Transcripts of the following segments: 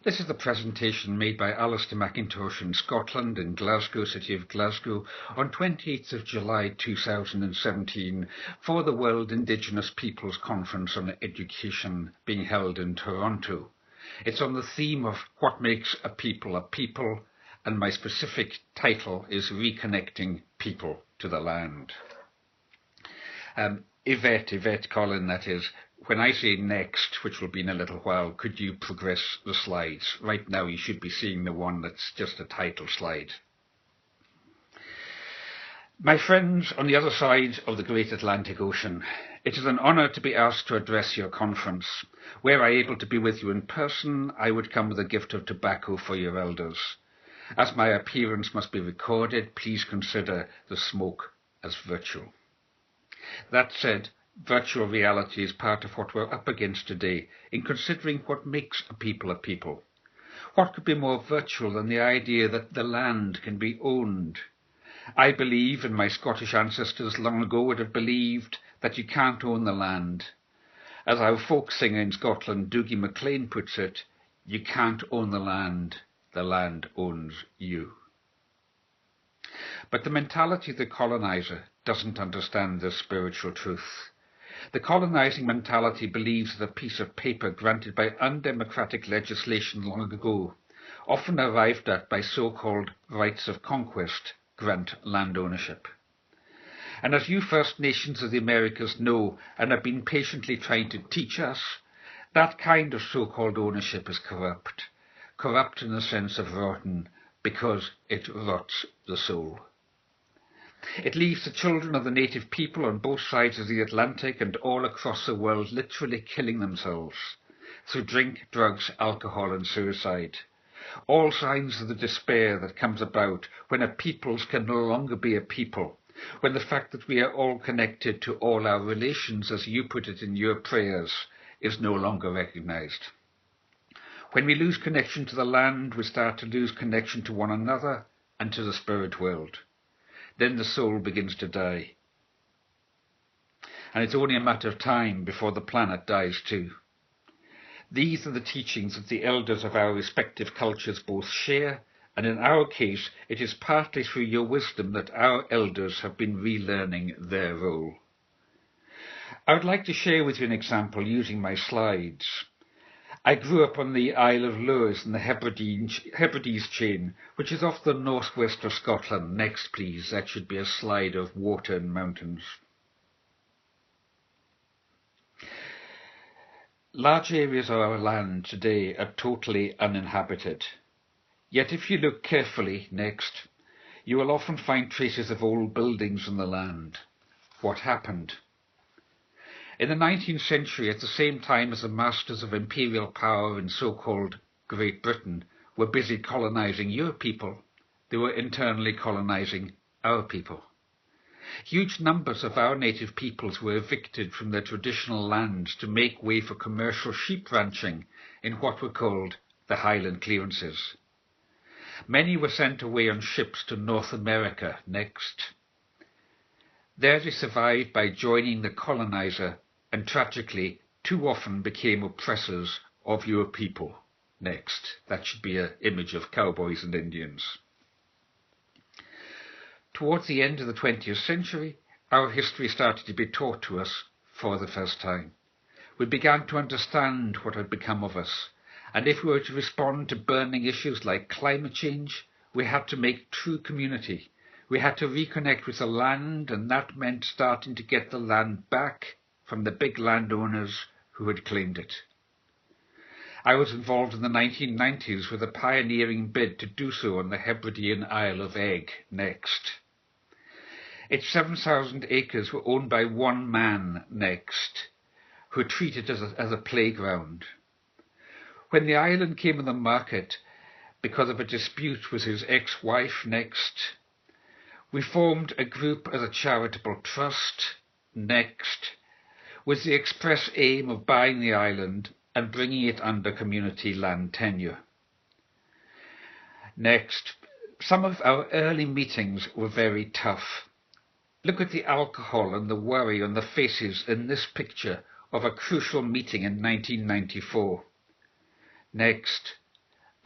This is the presentation made by Alistair McIntosh in Scotland, in Glasgow, City of Glasgow, on 28th of July 2017 for the World Indigenous Peoples Conference on Education being held in Toronto. It's on the theme of what makes a people, and my specific title is Reconnecting People to the Land. Yvette Collin, that is. When I say next, which will be in a little while, could you progress the slides? Right now you should be seeing the one that's just a title slide. My friends on the other side of the great Atlantic Ocean, it is an honour to be asked to address your conference. Were I able to be with you in person, I would come with a gift of tobacco for your elders. As my appearance must be recorded, please consider the smoke as virtual. That said, virtual reality is part of what we're up against today in considering what makes a people. What could be more virtual than the idea that the land can be owned? I believe, and my Scottish ancestors long ago would have believed, that you can't own the land. As our folk singer in Scotland, Dougie MacLean, puts it, you can't own the land owns you. But the mentality of the colonizer doesn't understand this spiritual truth. The colonizing mentality believes that a piece of paper granted by undemocratic legislation long ago, often arrived at by so-called rights of conquest, grant land ownership. And as you First Nations of the Americas know and have been patiently trying to teach us, that kind of so-called ownership is corrupt. Corrupt in the sense of rotten, because it rots the soul. It leaves the children of the native people on both sides of the Atlantic and all across the world literally killing themselves through drink, drugs, alcohol and suicide. All signs of the despair that comes about when a peoples can no longer be a people, when the fact that we are all connected to all our relations, as you put it in your prayers, is no longer recognized. When we lose connection to the land, we start to lose connection to one another and to the spirit world. Then the soul begins to die. And it's only a matter of time before the planet dies too. These are the teachings that the elders of our respective cultures both share, and in our case, it is partly through your wisdom that our elders have been relearning their role. I would like to share with you an example using my slides. I grew up on the Isle of Lewis in the Hebrides chain, which is off the northwest of Scotland. Next, please. That should be a slide of water and mountains. Large areas of our land today are totally uninhabited. Yet if you look carefully, next, you will often find traces of old buildings on the land. What happened? In the 19th century, at the same time as the masters of imperial power in so-called Great Britain were busy colonizing your people, they were internally colonizing our people. Huge numbers of our native peoples were evicted from their traditional lands to make way for commercial sheep ranching in what were called the Highland clearances. Many were sent away on ships to North America. Next. There they survived by joining the colonizer and tragically too often became oppressors of your people. Next. That should be an image of cowboys and Indians. Towards the end of the 20th century, our history started to be taught to us for the first time. We began to understand what had become of us, and if we were to respond to burning issues like climate change, we had to make true community. We had to reconnect with the land, and that meant starting to get the land back from the big landowners who had claimed it. I was involved in the 1990s with a pioneering bid to do so on the Hebridean Isle of Egg. Next. Its 7,000 acres were owned by one man, next, who treated it as a playground. When the island came on the market because of a dispute with his ex-wife, next, we formed a group as a charitable trust, next, with the express aim of buying the island and bringing it under community land tenure. Next, some of our early meetings were very tough. Look at the alcohol and the worry on the faces in this picture of a crucial meeting in 1994. Next,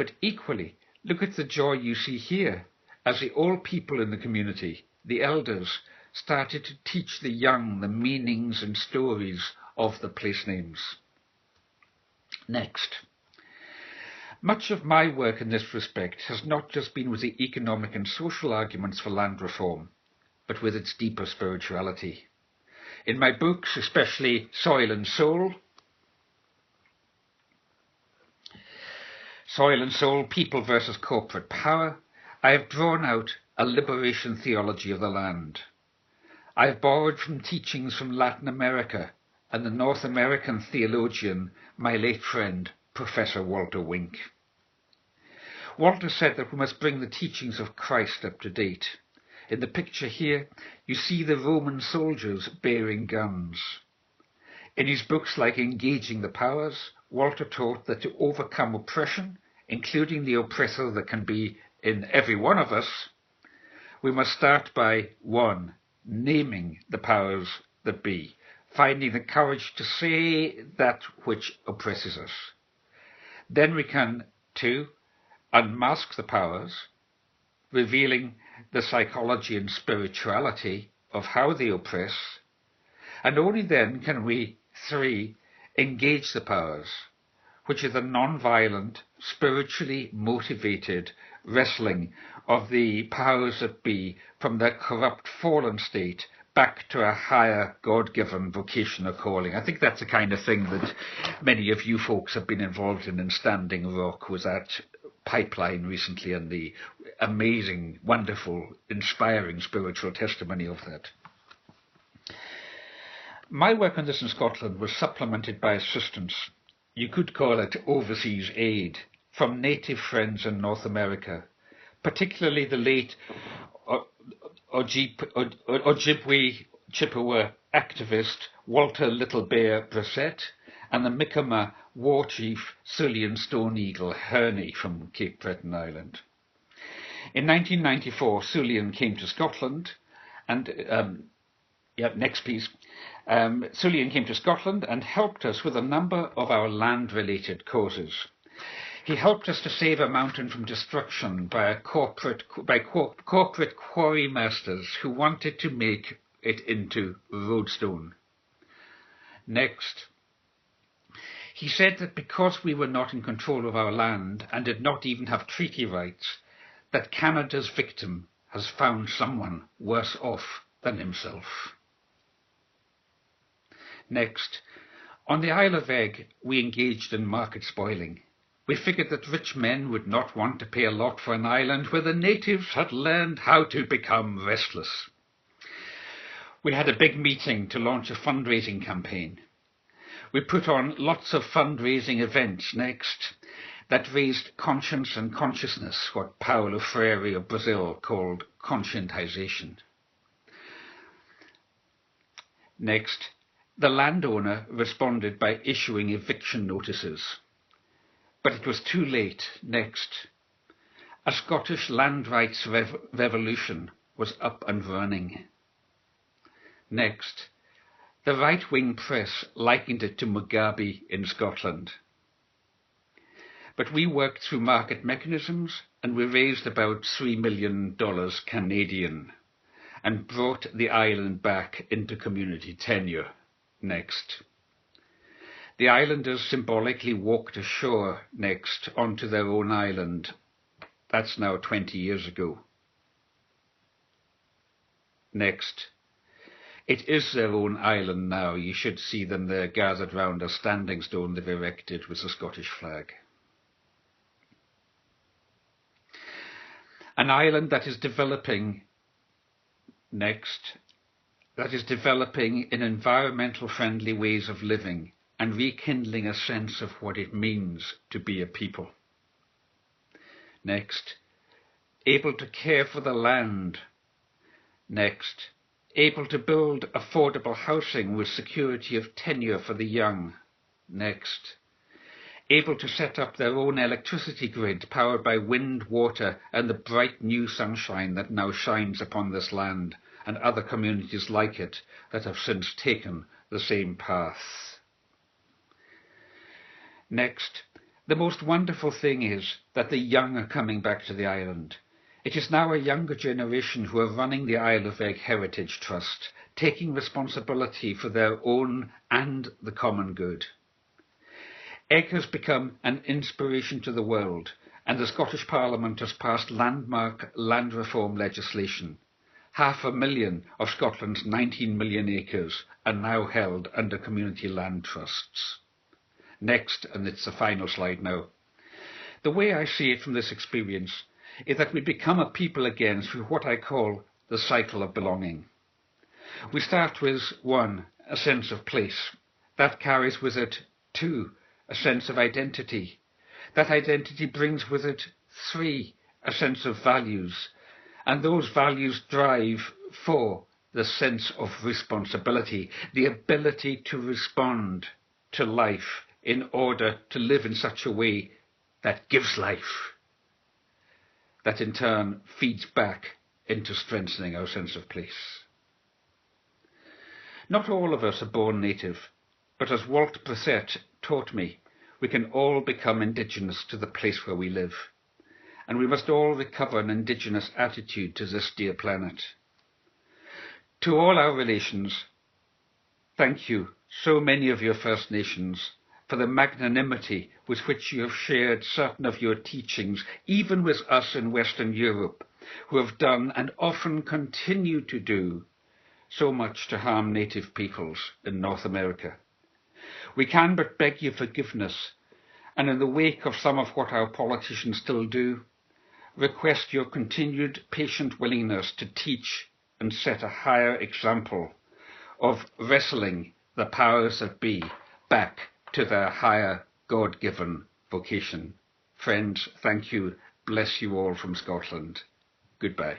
But equally, look at the joy you see here as the old people in the community, the elders, started to teach the young the meanings and stories of the place names. Next. Much of my work in this respect has not just been with the economic and social arguments for land reform, but with its deeper spirituality. In my books, especially Soil and Soul, People versus Corporate Power, I have drawn out a liberation theology of the land. I have borrowed from teachings from Latin America and the North American theologian, my late friend, Professor Walter Wink. Walter said that we must bring the teachings of Christ up to date. In the picture here, you see the Roman soldiers bearing guns. In his books like Engaging the Powers, Walter taught that to overcome oppression, including the oppressor that can be in every one of us, we must start by 1. Naming the powers that be, finding the courage to say that which oppresses us. Then we can, 2. Unmask the powers, revealing the psychology and spirituality of how they oppress, and only then can we, 3. Engage the powers, which is the non-violent, spiritually motivated wrestling of the powers that be from their corrupt fallen state back to a higher God-given vocation or calling. I think that's the kind of thing that many of you folks have been involved in Standing Rock, with that pipeline recently and the amazing, wonderful, inspiring spiritual testimony of that. My work on this in Scotland was supplemented by assistance, you could call it overseas aid, from native friends in North America, particularly the late Ojibwe Chippewa activist Walter Little Bear Brissett and the Mi'kmaq war chief Sulian Stone Eagle Herney from Cape Breton Island. In 1994, Sulian came to Scotland and Sulian came to Scotland and helped us with a number of our land-related causes. He helped us to save a mountain from destruction by corporate quarry masters who wanted to make it into roadstone. Next, he said that because we were not in control of our land and did not even have treaty rights, that Canada's victim has found someone worse off than himself. Next, on the Isle of Egg, we engaged in market spoiling. We figured that rich men would not want to pay a lot for an island where the natives had learned how to become restless. We had a big meeting to launch a fundraising campaign. We put on lots of fundraising events next that raised conscience and consciousness, what Paulo Freire of Brazil called conscientization. Next, the landowner responded by issuing eviction notices. But it was too late. Next, a Scottish land rights revolution was up and running. Next, the right-wing press likened it to Mugabe in Scotland. But we worked through market mechanisms and we raised about $3 million Canadian and brought the island back into community tenure. Next. The islanders symbolically walked ashore next onto their own island. That's now 20 years ago. Next. It is their own island now. You should see them there gathered round a standing stone they've erected with the Scottish flag. An island that is developing in environmental friendly ways of living and rekindling a sense of what it means to be a people. Next, able to care for the land. Next, able to build affordable housing with security of tenure for the young. Next, able to set up their own electricity grid powered by wind, water, and the bright new sunshine that now shines upon this land and other communities like it that have since taken the same path. Next, The most wonderful thing is that the young are coming back to the island. It is now a younger generation who are running the Isle of Egg Heritage Trust, taking responsibility for their own and the common good. Egg has become an inspiration to the world, and the Scottish Parliament has passed landmark land reform legislation. 500,000 of Scotland's 19 million acres are now held under community land trusts. Next, and it's the final slide now. The way I see it from this experience is that we become a people again through what I call the cycle of belonging. We start with 1, a sense of place. That carries with it 2, a sense of identity. That identity brings with it 3, a sense of values. And those values drive 4, the sense of responsibility, the ability to respond to life in order to live in such a way that gives life. That in turn feeds back into strengthening our sense of place. Not all of us are born native, but as Walt Brissett taught me, we can all become indigenous to the place where we live, and we must all recover an indigenous attitude to this dear planet. To all our relations, thank you, so many of your First Nations, for the magnanimity with which you have shared certain of your teachings, even with us in Western Europe, who have done and often continue to do so much to harm native peoples in North America. We can but beg your forgiveness, and in the wake of some of what our politicians still do, request your continued patient willingness to teach and set a higher example of wrestling the powers that be back to their higher God-given vocation. Friends, thank you. Bless you all from Scotland. Goodbye.